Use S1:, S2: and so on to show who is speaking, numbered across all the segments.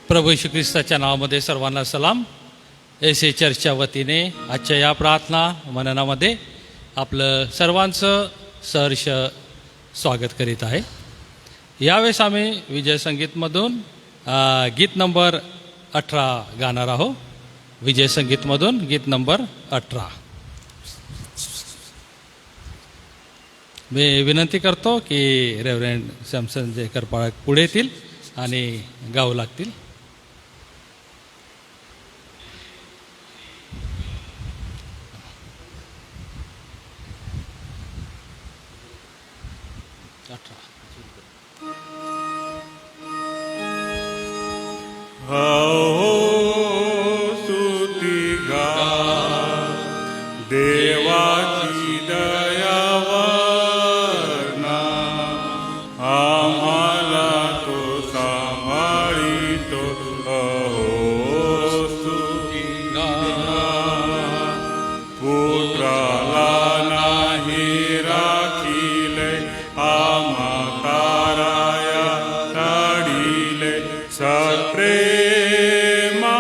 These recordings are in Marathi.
S1: प्रभू येशू ख्रिस्ताच्या नावामध्ये सर्वांना सलाम. एसे चर्चच्या वतीने आजच्या या प्रार्थना मननामध्ये आपलं सर्वांचं सहर्ष स्वागत करीत आहे. यावेळेस आम्ही विजय संगीतमधून गीत नंबर 18 गाणार आहोत. विजय संगीतमधून गीत नंबर 18. मी विनंती करतो की रेव्हरंड सॅमसन जेकर पाळक पुढे येतील आणि गाऊ लागतील.
S2: देवाची दया वर्णा आम्हाला तो सांभाळितो. स्तुती पुत्राला नाही राखिले आम्हा ताराया ताडिले सप्रेमा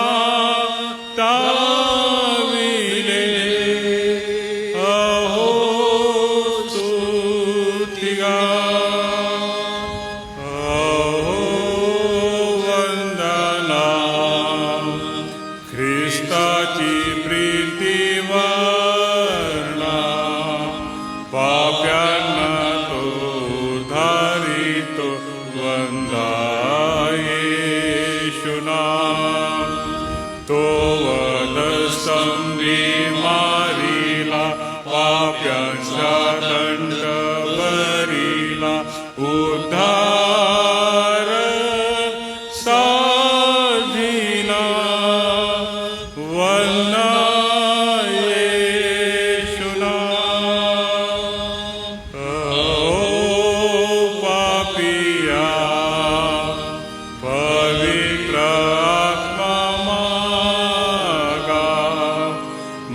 S2: उद्धार साधिला वंदना येशूना. पापिया पवित्र आत्मा मागा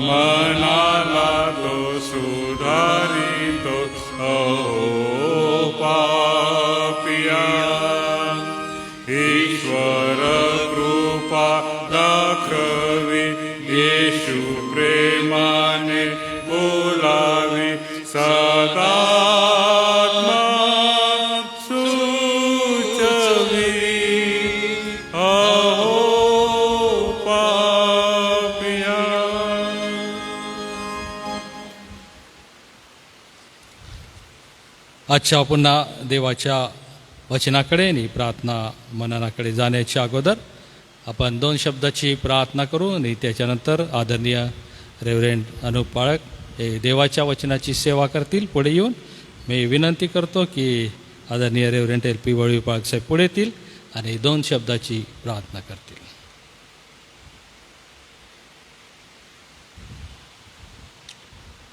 S2: मनाला तो सुधारितो. ईश्वर कृपा दाखवी येशू प्रेमाने बोलावी सदात्मा सुचवी. अहो पापिया.
S1: आजच्या पुन्हा देवाच्या वचनाकडे आणि प्रार्थना मननाकडे जाण्याच्या अगोदर आपण 2 शब्दाची प्रार्थना करू आणि त्याच्यानंतर आदरणीय रेव्हरंड अनुप पाळक हे देवाच्या वचनाची सेवा करतील पुढे येऊन. मी विनंती करतो की आदरणीय रेव्हरंड LP वळवी पाळक साहेब पुढे येतील आणि 2 शब्दाची प्रार्थना करतील.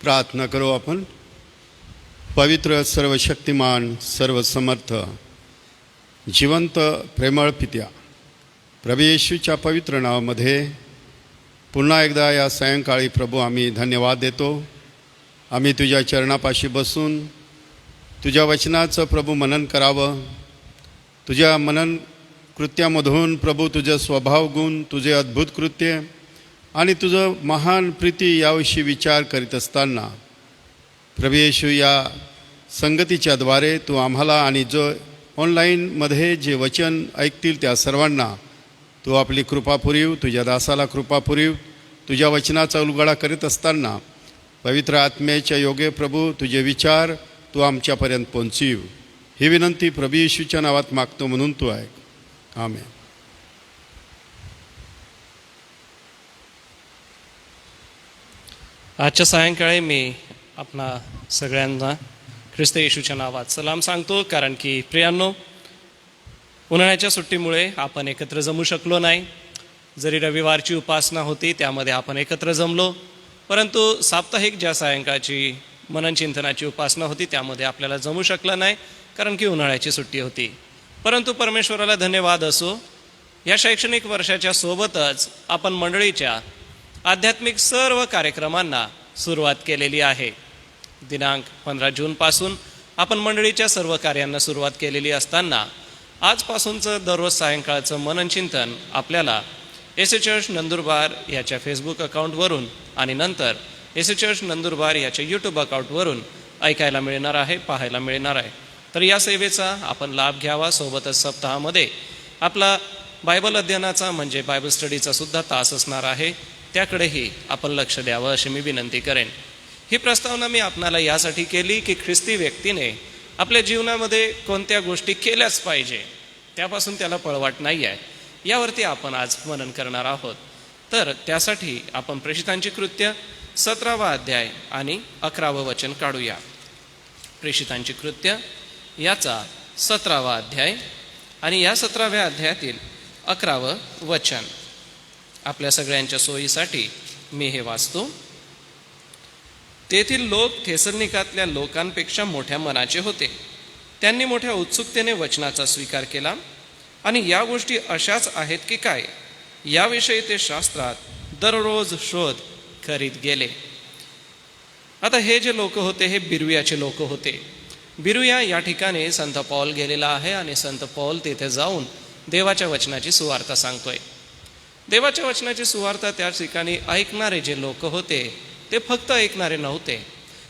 S3: प्रार्थना करू आपण. पवित्र सर्वशक्तिमान सर्वसमर्थ जिवंत प्रेमळ पित्या, प्रभू येशूच्या पवित्र नावामध्ये पुन्हा एकदा या सायंकाळी प्रभू आम्ही धन्यवाद देतो. आम्ही तुझ्या चरणापाशी बसून तुझ्या वचनाचं प्रभू मनन करावं. तुझ्या मनन कृत्यामधून प्रभू तुझं स्वभाव गुण, तुझे अद्भुत कृत्य आणि तुझं महान प्रीती याविषयी विचार करीत असताना प्रभू येशू या संगतीच्याद्वारे तू आम्हाला आणि जो ऑनलाईनमध्ये जे वचन ऐकतील त्या सर्वांना तू आपली कृपा पुरीव, तुझ्या दासाला कृपा पुरीव. तुझ्या वचनाचा उलगडा करीत असताना पवित्र आत्म्याच्या योगे प्रभू तुझे विचार तू आमच्यापर्यंत पोहोचीव. ही विनंती प्रभू येशूच्या नावात मागतो म्हणून तू ऐक. आमेन.
S4: आजच्या सायंकाळी मी आपणा सगळ्यांना ख्रिस्त येशूच्या नावात सलाम सांगतो. कारण की प्रियांनो, उन्हाळ्याच्या सुट्टीमुळे आपण एकत्र जमू शकलो नाही. जरी रविवारची उपासना होती त्यामध्ये आपण एकत्र जमलो, परंतु साप्ताहिक ज्या सायंकाळची मननचिंतनाची उपासना होती त्यामध्ये आपल्याला जमू शकलं नाही कारण की उन्हाळ्याची सुट्टी होती. परंतु परमेश्वराला धन्यवाद असो, या शैक्षणिक वर्षाच्या सोबतच आपण मंडळीच्या आध्यात्मिक सर्व कार्यक्रमांना सुरुवात केलेली आहे. दिनांक 15 जूनपासून आपण मंडळीच्या सर्व कार्यांना सुरुवात केलेली असताना आजपासूनचं दररोज सायंकाळचं मनन चिंतन आपल्याला एस ए चर्च नंदुरबार याच्या फेसबुक अकाउंटवरून आणि नंतर एस ए चर्च नंदुरबार याच्या यूट्यूब अकाउंटवरून ऐकायला मिळणार आहे, पाहायला मिळणार आहे. तर या सेवेचा आपण लाभ घ्यावा. सोबतच सप्ताहामध्ये आपला बायबल अध्ययनाचा म्हणजे बायबल स्टडीचा सुद्धा तास असणार आहे, त्याकडेही आपण लक्ष द्यावं अशी मी विनंती करेन. ही प्रस्तावना मी आपणाला यासाठी केली की ख्रिस्ती व्यक्तीने आपल्या जीवनामध्ये कोणत्या गोष्टी केल्याच पाहिजे, त्यापासून त्याला पळवाट नाही आहे, यावरती आपण आज मनन करणार आहोत. तर त्यासाठी आपण प्रेषितांची कृत्य 17वा अध्याय आणि 11वं वचन काढूया. प्रेषितांची कृत्य याचा 17वा अध्याय आणि या 17व्या अध्यायातील 11वं वचन आपल्या सगळ्यांच्या सोयीसाठी मी हे वाचतो. तेथील लोक थेसलनिकातल्या लोकांपेक्षा मोठ्या मनाचे होते. त्यांनी मोठ्या उत्सुकतेने वचनाचा स्वीकार केला आणि या गोष्टी अशाच आहेत की काय याविषयी ते शास्त्रात दररोज शोध करीत गेले. आता हे जे लोक होते हे बिरुयाचे लोक होते. बिरुया या ठिकाणी संत पौल गेलेला आहे आणि संत पौल तिथे जाऊन देवाच्या वचनाची सुवार्ता सांगतोय. देवाच्या वचनाची सुवार्ता त्या ठिकाणी ऐकणारे जे लोक होते ते फक्त ऐकणारे नव्हते,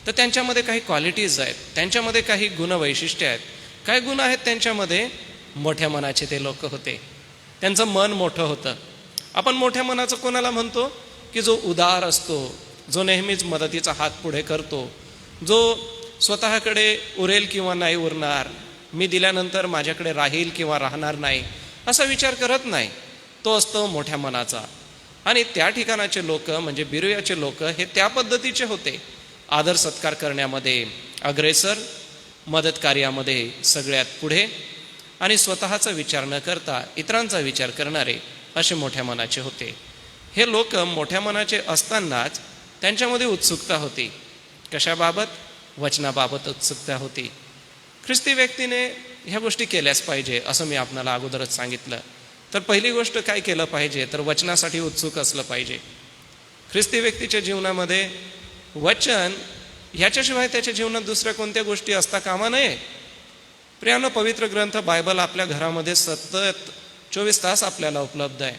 S4: तर त्यांच्यामध्ये काही क्वालिटीज आहेत, त्यांच्यामध्ये काही गुणवैशिष्ट्ये आहेत. काय गुण आहेत त्यांच्यामध्ये? मोठ्या मनाचे ते लोक होते. त्यांचं मन मोठं होतं. आपण मोठ्या मनाचं कोणाला म्हणतो? की जो उदार असतो, जो नेहमीच मदतीचा हात पुढे करतो, जो स्वतःकडे उरेल किंवा नाही उरणार, मी दिल्यानंतर माझ्याकडे राहील किंवा राहणार नाही असा विचार करत नाही, तो असतो मोठ्या मनाचा. आणि त्या ठिकाणाचे लोक म्हणजे बिरुयाचे लोक हे त्या पद्धतीचे होते. आदर सत्कार करण्यामध्ये अग्रेसर, मदत कार्यामध्ये सगळ्यात पुढे आणि स्वतःचा विचार न करता इतरांचा विचार करणारे असे मोठ्या मनाचे होते. हे लोक मोठ्या मनाचे असतानाच त्यांच्यामध्ये उत्सुकता होती. कशाबाबत? वचनाबाबत उत्सुकता होती. ख्रिस्ती व्यक्तीने ह्या गोष्टी केल्याच पाहिजे असं मी आपणाला अगोदरच सांगितलं. तर पहिली गोष्ट काय केलं पाहिजे? तर वचनासाठी उत्सुक असलं पाहिजे. ख्रिस्ती व्यक्तीच्या जीवनामध्ये वचन ह्याच्याशिवाय त्याच्या जीवनात दुसऱ्या कोणत्या गोष्टी असता कामा नये. प्रियानो, पवित्र ग्रंथ बायबल आपल्या घरामध्ये सतत 24 तास आपल्याला उपलब्ध आहे.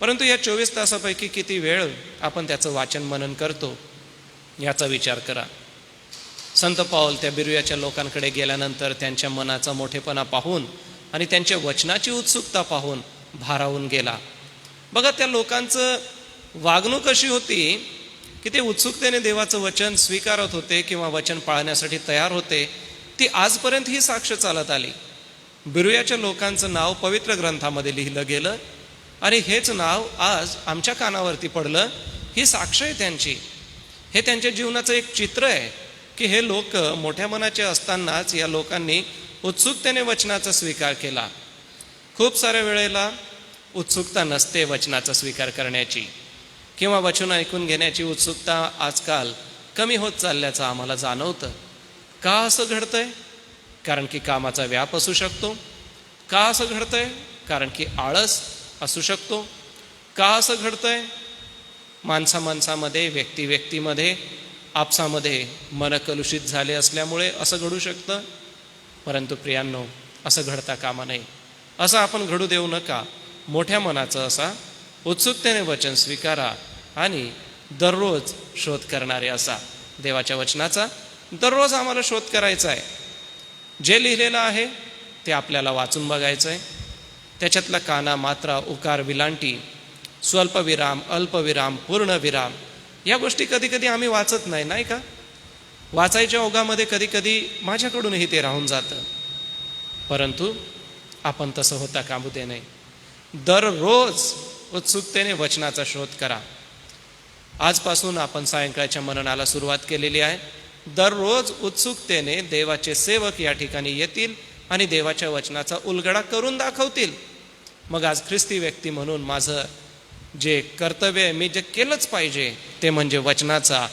S4: परंतु या 24 तासापैकी किती वेळ आपण त्याचं वाचन मनन करतो याचा विचार करा. संत पौल त्या बिरुयाच्या लोकांकडे गेल्यानंतर त्यांच्या मनाचा मोठेपणा पाहून आणि त्यांच्या वचनाची उत्सुकता पाहून भारावून गेला. बघा, त्या लोकांचं वागणूक कशी होती की ते उत्सुकतेने देवाचं वचन स्वीकारत होते किंवा वचन पाळण्यासाठी तयार होते. ती आजपर्यंत ही साक्ष चालत आली. बिरुयाच्या लोकांचं नाव पवित्र ग्रंथामध्ये लिहिलं गेलं आणि हेच नाव आज आमच्या कानावरती पडलं. ही साक्ष आहे त्यांची. हे त्यांच्या जीवनाचं एक चित्र आहे की हे लोक मोठ्या मनाचे असतानाच या लोकांनी उत्सुकतेने वचनाचा स्वीकार केला. खूप साऱ्या वेळेला उत्सुकता नसते वचनाचा स्वीकार करण्याची किंवा वचन ऐकून घेण्याची उत्सुकता आजकाल कमी होत चालल्याचं आम्हाला जाणवतं. का असं घडतंय? कारण की कामाचा व्याप असू शकतो. का असं घडतंय? कारण की आळस असू शकतो. का असं घडतंय? माणसामध्ये, व्यक्तीमध्ये, आपसामध्ये मन कलुषित झाले असल्यामुळे असं घडू शकतं. परंतु प्रियांनो, असं घडता कामा नये. असं आपण घडू देऊ नका. मोठ्या मनाचं असा उत्सुकतेने वचन स्वीकारा आणि दररोज शोध करणारे असा. देवाच्या वचनाचा दररोज आम्हाला शोध करायचा आहे. जे लिहिलेलं आहे ते आपल्याला वाचून बघायचं आहे. त्याच्यातला काना, मात्रा, उकार, विलांटी, स्वल्पविराम, अल्पविराम, पूर्णविराम या गोष्टी कधी कधी आम्ही वाचत नाही का? वाचायच्या ओघामध्ये कधी कधी माझ्याकडूनही ते राहून जातं. परंतु आपण तसं होता कामू दे नाही. दररोज उत्सुकतेने वचनाचा शोध करा. आजपासून आपण सायंकाळच्या मननाला सुरुवात केलेली आहे. दररोज उत्सुकतेने देवाचे सेवक या ठिकाणी येतील आणि देवाच्या वचनाचा उलगडा करून दाखवतील. मग आज ख्रिस्ती व्यक्ती म्हणून माझं जे कर्तव्य आहे, मी जे केलंच पाहिजे ते म्हणजे वचनाचा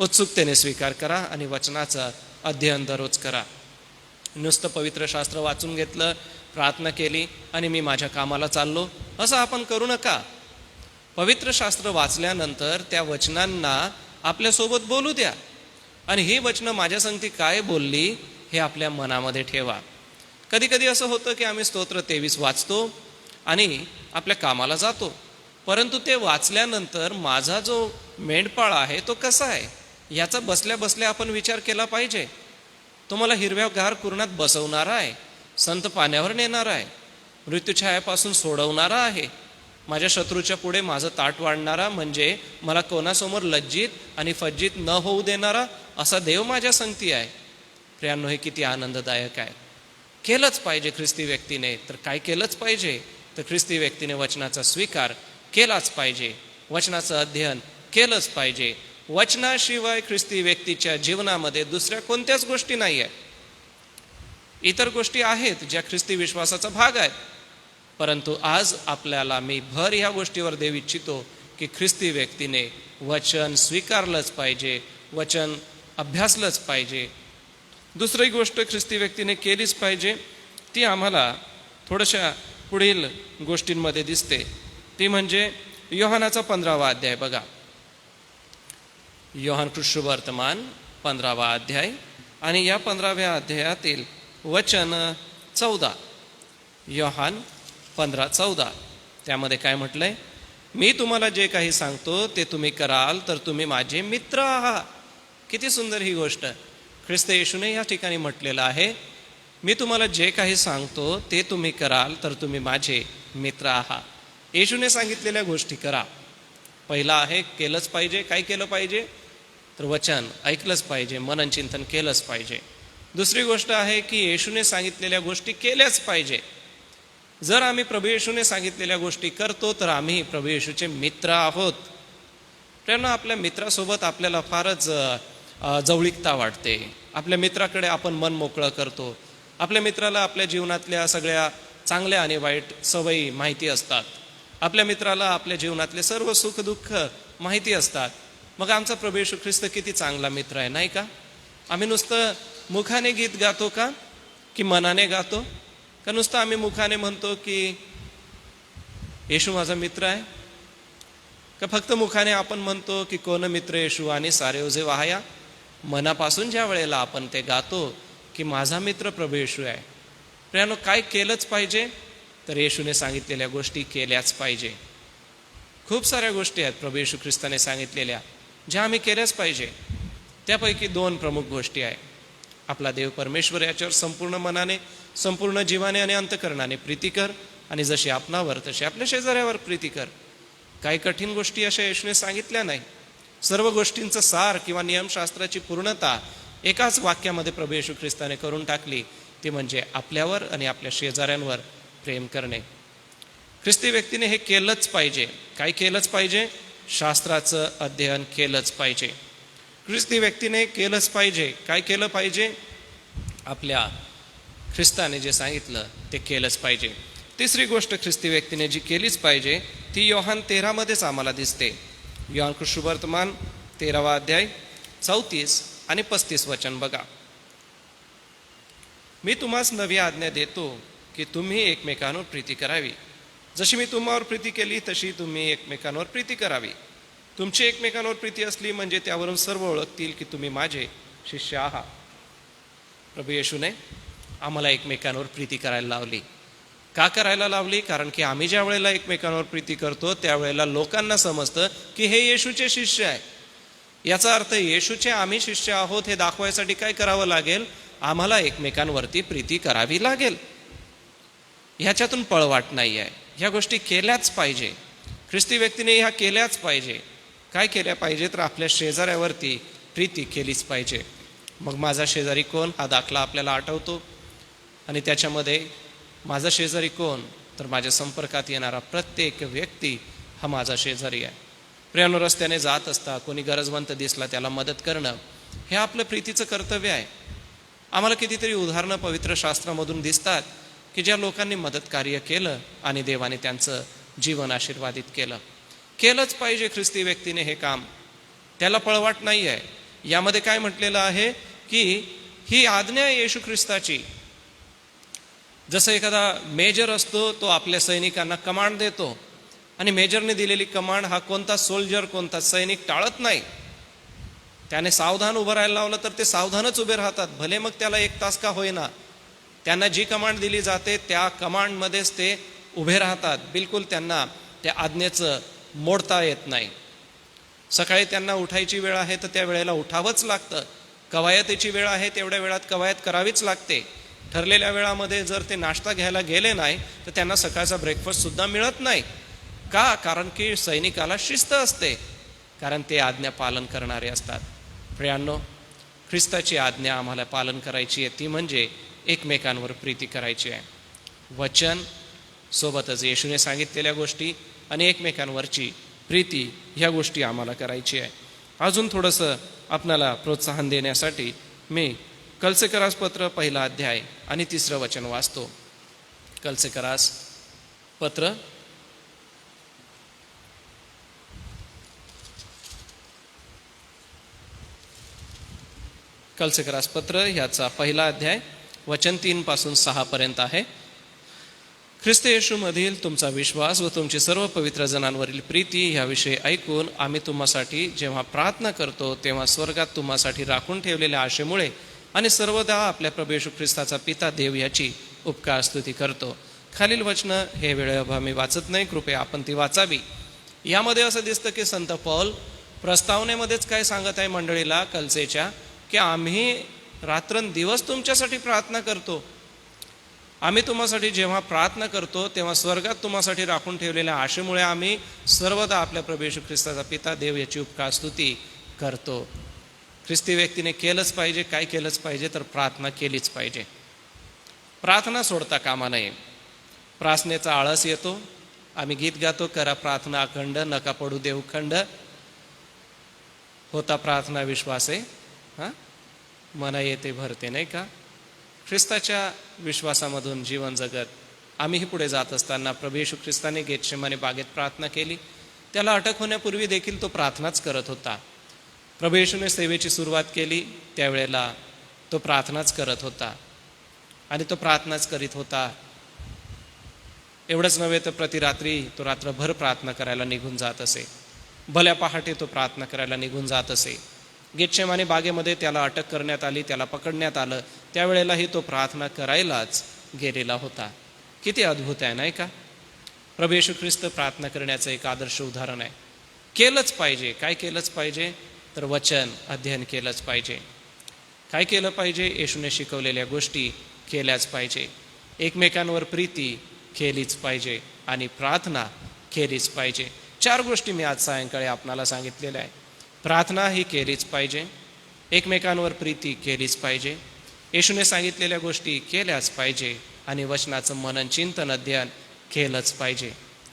S4: उत्सुकतेने स्वीकार करा आणि वचनाचं अध्ययन दररोज करा. नुसतं पवित्र शास्त्र वाचून घेतलं, प्रार्थना केली आणि मी माझ्या कामाला चाललो असं आपण करू नका. पवित्र शास्त्र वाचल्यानंतर त्या वचनांना आपल्यासोबत बोलू द्या आणि ही वचनं माझ्या संगती काय बोलली हे आपल्या मनामध्ये ठेवा. कधी कधी असं होतं की आम्ही स्तोत्र 23 वाचतो आणि आपल्या कामाला जातो, परंतु ते वाचल्यानंतर माझा जो मेंढपाळ आहे तो कसा आहे याचा बसल्या बसल्या आपण विचार केला पाहिजे. तो मला हिरव्यागार कुरणात बसवणारा आहे, संत पाण्यावर नेणारा आहे, मृत्यूछायापासून सोडवणारा आहे, माझ्या शत्रूच्या पुढे माझं ताट वाढणारा, म्हणजे मला कोणासमोर लज्जित आणि फज्जित न होऊ देणारा असा देव माझ्या संगती आहे. प्रियांनो, हे किती आनंददायक आहे. केलंच पाहिजे ख्रिस्ती व्यक्तीने. तर काय केलंच पाहिजे? तर ख्रिस्ती व्यक्तीने वचनाचा स्वीकार केलाच पाहिजे, वचनाचं अध्ययन केलंच पाहिजे. वचनाशिवाय ख्रिस्ती व्यक्तीच्या जीवनामध्ये दुसऱ्या कोणत्याच गोष्टी नाही आहेत. इतर गोष्टी आहेत ज्या ख्रिस्ती विश्वासाचा भाग आहेत, परंतु आज आपल्याला मी भर ह्या गोष्टीवर देऊ इच्छितो की ख्रिस्ती व्यक्तीने वचन स्वीकारलंच पाहिजे, वचन अभ्यासलंच पाहिजे. दुसरी गोष्ट ख्रिस्ती व्यक्तीने केलीच पाहिजे, ती आम्हाला थोड्याशा पुढील गोष्टींमध्ये दिसते. ती म्हणजे योहानाचा 15वा अध्याय बघा. योहान कृष्णवर्तमान 15वा अध्याय आणि या 15व्या अध्यायातील वचन 14. योहान 15:14 त्यामध्ये काय म्हटलंय? मी तुम्हाला जे काही सांगतो ते तुम्ही कराल तर तुम्ही माझे मित्र आहात. किती सुंदर ही गोष्ट ख्रिस्त येशूने या ठिकाणी म्हटलेलं आहे. मी तुम्हाला जे काही सांगतो ते तुम्ही कराल तर तुम्ही माझे मित्र आहात. येशूने सांगितलेल्या गोष्टी करा. पहिला आहे केलंच पाहिजे. काय केलं पाहिजे? तर वचन ऐकलंच पाहिजे, मनन चिंतन केलंच पाहिजे. दुसरी गोष्ट आहे की येशूने सांगितलेल्या गोष्टी केल्याच पाहिजे. जर आम्ही प्रभू येशूने सांगितलेल्या गोष्टी करतो तर आम्ही प्रभू येशूचे मित्र आहोत. प्रियांनो, आपल्या मित्रासोबत आपल्याला फारच जवळीकता वाटते. आपल्या मित्राकडे आपण मन मोकळं करतो. आपल्या मित्राला आपल्या जीवनातल्या सगळ्या चांगल्या आणि वाईट सवयी माहिती असतात. आपल्या मित्राला आपल्या जीवनातले सर्व सुखदुःख माहिती असतात. मग आमचा प्रभू येशू ख्रिस्त किती चांगला मित्र आहे, नाही का? आम्ही नुसतं मुखाने गीत गातो का, की मनाने गातो का? नुसतं आम्ही मुखाने म्हणतो की येशू माझा मित्र आहे, का फक्त मुखाने आपण म्हणतो की कोण मित्र येशू आणि सारे ओझे वाहया? मनापासून ज्या वेळेला आपण ते गातो की माझा मित्र प्रभू येशू आहे. प्रियांनो, काय केलंच पाहिजे? तर येशूने सांगितलेल्या गोष्टी केल्याच पाहिजे. खूप साऱ्या गोष्टी आहेत प्रभू येशू ख्रिस्ताने सांगितलेल्या ज्या आम्ही केल्याच पाहिजे. त्यापैकी 2 प्रमुख गोष्टी आहेत. आपला देव परमेश्वर याच्यावर संपूर्ण मनाने, संपूर्ण जीवाने आणि अंतकरणाने प्रीती कर, आणि जशी आपणावर तशी आपल्या शेजाऱ्यावर प्रीती कर. काही कठीण गोष्टी अशा येशूने सांगितल्या नाही. सर्व गोष्टींचं सार किंवा नियमशास्त्राची पूर्णता एकाच वाक्यामध्ये प्रभू येशू ख्रिस्ताने करून टाकली. ती म्हणजे आपल्यावर आणि आपल्या शेजाऱ्यांवर प्रेम करणे. ख्रिस्ती व्यक्तीने हे केलंच पाहिजे. काय केलंच पाहिजे? शास्त्राचं अध्ययन केलंच पाहिजे. ख्रिस्ती व्यक्तीने केलंच पाहिजे. काय केलं पाहिजे? आपल्या ख्रिस्ताने जे सांगितलं ते केलंच पाहिजे. तिसरी गोष्ट ख्रिस्ती व्यक्तीने जी केलीच पाहिजे ती योहान 13मध्येच आम्हाला दिसते. योहान कृष्णवर्तमान 13वा अध्याय 34 आणि 35 वचन बघा. मी तुम्हास नवी आज्ञा देतो की तुम्ही एकमेकांवर प्रीती करावी. जशी मी तुम्हावर प्रीती केली तशी तुम्ही एकमेकांवर प्रीती करावी. तुमची एकमेकांवर प्रीती असली म्हणजे त्यावरून सर्व ओळखतील की तुम्ही माझे शिष्य आहात. प्रभू येशूने आम्हाला एकमेकांवर प्रीती करायला लावली. का करायला लावली? कारण की आम्ही ज्या वेळेला एकमेकांवर प्रीती करतो त्यावेळेला लोकांना समजतं की हे येशूचे शिष्य आहे. याचा अर्थ येशूचे आम्ही शिष्य आहोत हे दाखवायसाठी काय करावं लागेल? आम्हाला एकमेकांवरती प्रीती करावी लागेल. ह्याच्यातून पळवाट नाही आहे. ह्या गोष्टी केल्याच पाहिजे. ख्रिस्ती व्यक्तीने ह्या केल्याच पाहिजे. काय केल्या पाहिजे? तर आपल्या शेजाऱ्यावरती प्रीती केलीच पाहिजे. मग माझा शेजारी कोण हा दाखला आपल्याला आठवतो, आणि त्याच्यामध्ये माझा शेजारी कोण? तर माझ्या संपर्कात येणारा प्रत्येक व्यक्ती हा माझा शेजारी आहे. प्रियांनो, रस्त्याने जात असता कोणी गरजवंत दिसला त्याला मदत करणं हे आपलं प्रीतीचं कर्तव्य आहे. आम्हाला कितीतरी उदाहरणं पवित्र शास्त्रामधून दिसतात की ज्या लोकांनी मदत कार्य केलं आणि देवाने त्यांचं जीवन आशीर्वादित केलं. केलंच पाहिजे ख्रिस्ती व्यक्तीने हे काम. त्याला पळवाट नाही आहे. यामध्ये काय म्हटलेलं आहे की ही आज्ञा आहे येशू ख्रिस्ताची. जसं एखादा मेजर असतो तो आपल्या सैनिकांना कमांड देतो, आणि मेजरने दिलेली कमांड हा कोणता सोल्जर, कोणता सैनिक टाळत नाही. त्याने सावधान उभं राहायला लावलं तर ते सावधानच उभे राहतात. भले मग त्याला 1 तास का होईना त्यांना जी कमांड दिली जाते त्या कमांडमध्येच ते उभे राहतात. बिलकुल त्यांना त्या आज्ञेचं मोडता येत नाही. सकाळी त्यांना उठायची वेळ आहे तर त्या वेळेला उठावंच लागतं. कवायतीची वेळ आहे तेवढ्या वेळात कवायत करावीच लागते. ठरलेल्या वेळामध्ये जर ते नाश्ता घ्यायला गेले नाही तर त्यांना सकाळचा ब्रेकफास्टसुद्धा मिळत नाही. का? कारण की सैनिकाला शिस्त असते, कारण ते आज्ञा पालन करणारे असतात. प्रियांनो, ख्रिस्ताची आज्ञा आम्हाला पालन करायची आहे, ती म्हणजे एकमेकांवर प्रीती करायची आहे. वचन सोबतच येशूने सांगितलेल्या गोष्टी आणि एकमेकांवरची प्रीती ह्या गोष्टी आम्हाला करायची आहे. अजून थोडंसं आपणाला प्रोत्साहन देण्यासाठी मी कलसेकरास पत्र 1 अध्याय आणि 3 वचन वाचतो. कलसेकरास पत्र कलसेकरास पत्र ह्याचा 1 अध्याय वचन 3 पासून 6 पर्यंत आहे. ख्रिस्त येशूमधील तुमचा विश्वास व तुमची सर्व पवित्र जनांवरील प्रीती ह्याविषयी ऐकून आम्ही तुम्हासाठी जेव्हा प्रार्थना करतो तेव्हा स्वर्गात तुम्हासाठी राखून ठेवलेल्या आशेमुळे आणि सर्वदा आपल्या प्रभू येशू ख्रिस्ताचा पिता देव याची उपकार स्तुती करतो. खालील वचनं हे वेळेअभावी वाचत नाही, कृपया आपण ती वाचावी. यामध्ये असं दिसतं की संत पौल प्रस्तावनेमध्येच काय सांगत आहे मंडळीला कलसेच्या, की आम्ही रात्रंदिवस तुमच्यासाठी प्रार्थना करतो. आम्ही तुम्हासाठी जेव्हा प्रार्थना करतो तेव्हा स्वर्गात तुम्हासाठी राखून ठेवलेल्या आशेमुळे आम्ही सर्वदा आपल्या प्रभू येशू ख्रिस्ताचा पिता देव याची उपकार स्तुती करतो. ख्रिस्ती व्यक्तीने केलंच पाहिजे. काय केलंच पाहिजे तर प्रार्थना केलीच पाहिजे. प्रार्थना सोडता कामा नये. प्रार्थनेचा आळस येतो. आम्ही गीत गातो, करा प्रार्थना अखंड, नका पडू देव खंड, होता प्रार्थना विश्वासे मना येते भरते, नाही का? ख्रिस्ताच्या विश्वासामधून जीवन जगत आम्हीही पुढे जात असताना प्रभू येशू ख्रिस्ताने गेतशेमाने बागेत प्रार्थना केली. त्याला अटक होण्यापूर्वी देखील तो प्रार्थनाच करत होता. प्रभू येशूने सेवेची सुरुवात केली त्यावेळेला तो प्रार्थनाच करत होता आणि तो प्रार्थनाच करीत होता. एवढंच नव्हे तर प्रतिरात्री तो रात्रभर प्रार्थना करायला निघून जात असे. भल्या पहाटे तो प्रार्थना करायला निघून जात असे. गेतशेमाने बागेमध्ये त्याला अटक करण्यात आली, त्याला पकडण्यात आलं, त्यावेळेलाही तो प्रार्थना करायलाच गेलेला होता. किती अद्भुत आहे, नाही का? प्रभू येशू ख्रिस्त प्रार्थना करण्याचं एक आदर्श उदाहरण आहे. केलंच पाहिजे. काय केलंच पाहिजे तर वचन अध्ययन केलंच पाहिजे. काय केलं पाहिजे? येशूने शिकवलेल्या गोष्टी केल्याच पाहिजे. एकमेकांवर प्रीती केलीच पाहिजे आणि प्रार्थना केलीच पाहिजे. 4 गोष्टी मी आज सायंकाळी आपणाला सांगितलेल्या आहे. प्रार्थना ही केलीच पाहिजे, एकमेकांवर प्रीती केलीच पाहिजे, येशूने सांगितलेल्या गोष्टी केल्याच पाहिजे आणि वचनाचं मनन चिंतन अध्ययन केलंच पाहिजे.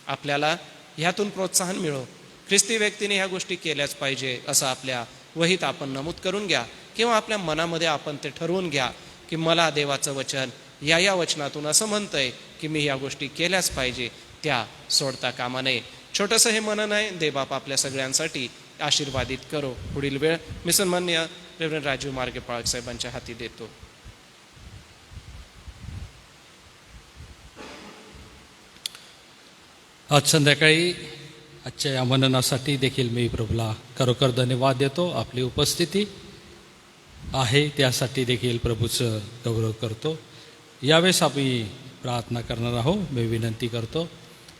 S4: आपल्याला ह्यातून प्रोत्साहन मिळो. ख्रिस्ती व्यक्तीने ह्या गोष्टी केल्याच पाहिजे असं आपल्या वहीत आपण नमूद करून घ्या किंवा आपल्या मनामध्ये आपण ते ठरवून घ्या की मला देवाचं वचन या वचनातून असं म्हणतंय की मी ह्या गोष्टी केल्याच पाहिजे, त्या सोडता कामा नये. छोटंसं हे मनन आहे. देवबाप आपल्या सगळ्यांसाठी आशीर्वादित करो. पुढील वेळ मी सन्माननीय रेव्हरंड राजीव मार्गे पाळक साहेबांच्या हाती देतो.
S1: आज संध्याकाळी आजच्या या मननासाठी देखील मी प्रभूला खरोखर धन्यवाद देतो. आपली उपस्थिती आहे त्यासाठी देखील प्रभूचं गौरव करतो. यावेळेस आम्ही प्रार्थना करणार आहोत. मी विनंती करतो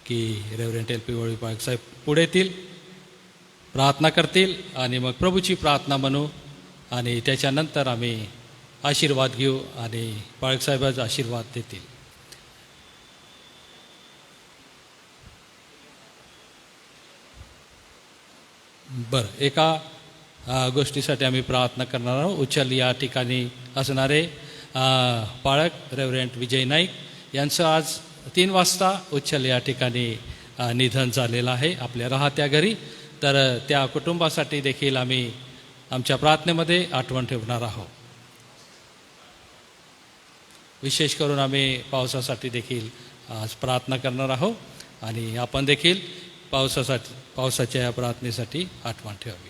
S1: की रेव्हरंड LP वळवी पाळक साहेब पुढे येतील, प्रार्थना करतील आणि मग प्रभूची प्रार्थना म्हणू आणि त्याच्यानंतर आम्ही आशीर्वाद घेऊ आणि पाळक साहेबाचा आशीर्वाद देतील. बरं, एका गोष्टीसाठी आम्ही प्रार्थना करणार आहोत. उचल या ठिकाणी असणारे पाळक रेव्हरंड विजय नाईक यांचं आज 3 वाजता उचल या ठिकाणी निधन झालेलं आहे आपल्या राहत्या घरी. तर त्या कुटुंबासाठी देखील आम्ही आमच्या प्रार्थनेमध्ये आठवण ठेवणार आहोत. विशेष करून आम्ही पावसासाठी देखील आज प्रार्थना करणार आहोत आणि आपण देखील पावसाच्या या प्रार्थनेसाठी आठवण ठेवावी.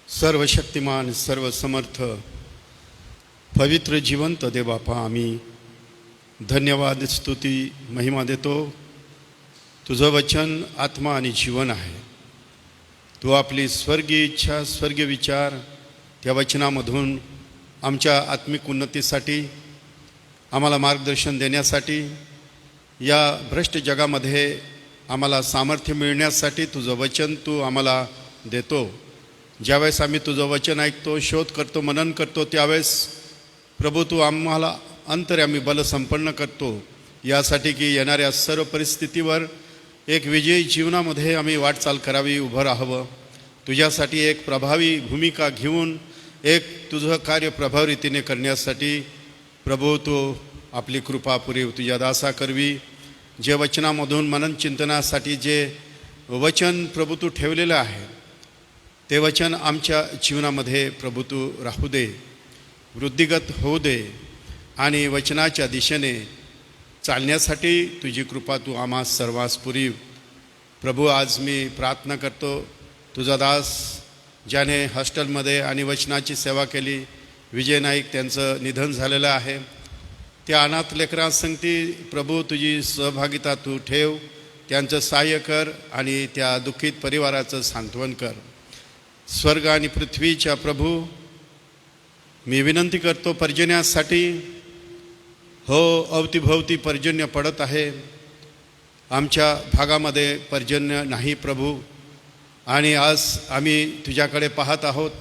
S3: सर्व शक्तिमान, सर्व समर्थ, पवित्र जिवंत देवबापा, आम्ही धन्यवाद, स्तुती, महिमा देतो. तुझं वचन आत्मा आणि जीवन आहे. तू आपली स्वर्गीय इच्छा, स्वर्गीय विचार त्या वचनामधून आमच्या आत्मिक उन्नतीसाठी, आम्हाला मार्गदर्शन देण्यासाठी, या भ्रष्ट जगामध्ये आम्हाला सामर्थ्य मिळण्यासाठी तुझं वचन तू आम्हाला देतो. ज्यावेळेस आम्ही तुझं वचन ऐकतो, शोध करतो, मनन करतो, त्यावेळेस प्रभू तू आम्हाला अंतर्यामी बल संपन्न करतो, यासाठी की येणाऱ्या सर्व परिस्थितीवर एक विजयी जीवनामध्ये आम्ही वाटचाल करावी, उभं राहावं. तुझ्यासाठी एक प्रभावी भूमिका घेऊन एक तुझं कार्य प्रभावी रीतीने करण्यासाठी प्रभू तू आपली कृपा पुरी तुझ्या दासा करवी. जे वचनामधून मनन चिंतनासाठी जे वचन प्रभू तू ठेवलेलं आहे, ते वचन आमच्या जीवनामध्ये प्रभू तू राहू दे, वृद्धिगत होऊ दे आणि वचनाच्या दिशेने चालण्यासाठी तुझी कृपा तू आम्हा सर्वांस पुरीव. प्रभू, आज मी प्रार्थना करतो, तुझा दास ज्याने हॉस्टेलमध्ये आणि वचनाची सेवा केली, विजय नाईक, त्यांचं निधन झालेलं आहे. त्या अनाथ लेकरांसंगती प्रभू तुझी सहभागिता तू ठेव, त्यांचं सहाय्य कर आणि त्या दुःखित परिवाराचं सांत्वन कर. स्वर्ग आणि पृथ्वीच्या प्रभू, मी विनंती करतो पर्जन्यासाठी. हो, अवतीभोवती पर्जन्य पडत आहे, आमच्या भागामध्ये पर्जन्य नाही प्रभू, आणि आज आम्ही तुझ्याकडे पाहत आहोत.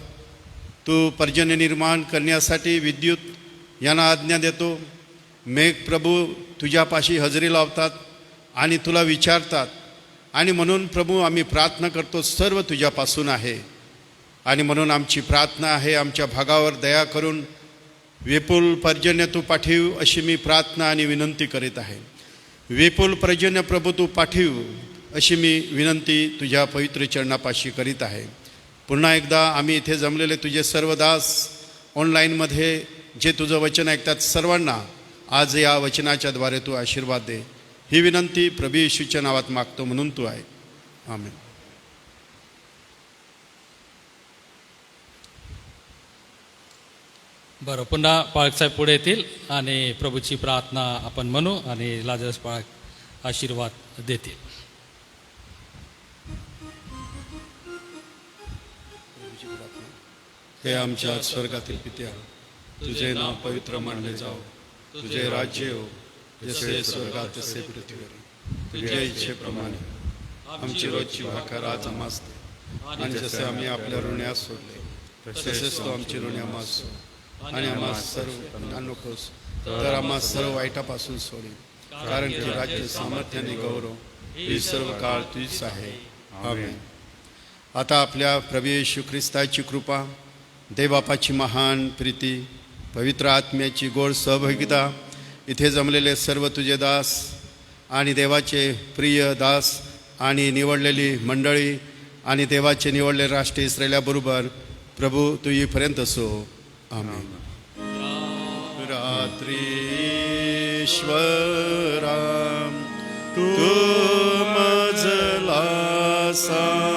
S3: तू पर्जन्य निर्माण करण्यासाठी विद्युत यांना आज्ञा देतो. मेघ प्रभू तुझ्यापाशी हजेरी लावतात आणि तुला विचारतात, आणि म्हणून प्रभू आम्ही प्रार्थना करतो, सर्व तुझ्यापासून आहे. आणि म्हणून आमची प्रार्थना आहे, आमच्या भागावर दया करून विपुल पर्जन्य तू पाठीव, अशी मी प्रार्थना आणि विनंती करीत आहे. विपुल पर्जन्य प्रभू तू पाठीव, अशी मी विनंती तुझ्या पवित्र चरणापाशी करीत आहे. पुन्हा एकदा आम्ही इथे जमलेले तुझे सर्व दास, ऑनलाईनमध्ये जे तुझं वचन ऐकतात, सर्वांना आज या वचनाच्या द्वारे तू आशीर्वाद दे. ही विनंती प्रभू येशूच्या नावात मागतो, म्हणून तू आहे. आमेन.
S1: बरं, पुन्हा पाळकसाहेब पुढे येतील आणि प्रभूची प्रार्थना आपण म्हणू आणि लाजरस पाळक आशीर्वाद देतील.
S3: हे आमच्या स्वर्गातील पित्या, तुझे नाव पवित्र मानले जाओ, तुझे राज्य हो, जसे स्वर्गात तसे पृथ्वीवर. तुझ्या इच्छेप्रमाणे आमची रोजची भाकर आज आम्हास दे, आणि जसे आम्ही आपल्या ऋण्यास सोडले तसेच तो आमची ऋणे आम्हास सोड, आणि आम्हास सर्व नकोस, तर आम्हास सर्व वाईटापासून सोडी. कारण की राज्य, सामर्थ्य आणि गौरव ही सर्व काळ तुझीच आहे. आमेन. आता आपल्या प्रभू येशू ख्रिस्ताची कृपा, देवबापाची महान प्रीती, पवित्र आत्म्याची गोड सहभागिता, इथे जमलेले सर्व तुझे दास आणि देवाचे प्रिय दास आणि निवडलेली मंडळी आणि देवाचे निवडलेले राष्ट्र इस्रायलाबरोबर प्रभू तू येईपर्यंत असो. आमेन. रात्री ईश्वरा तू मजला सा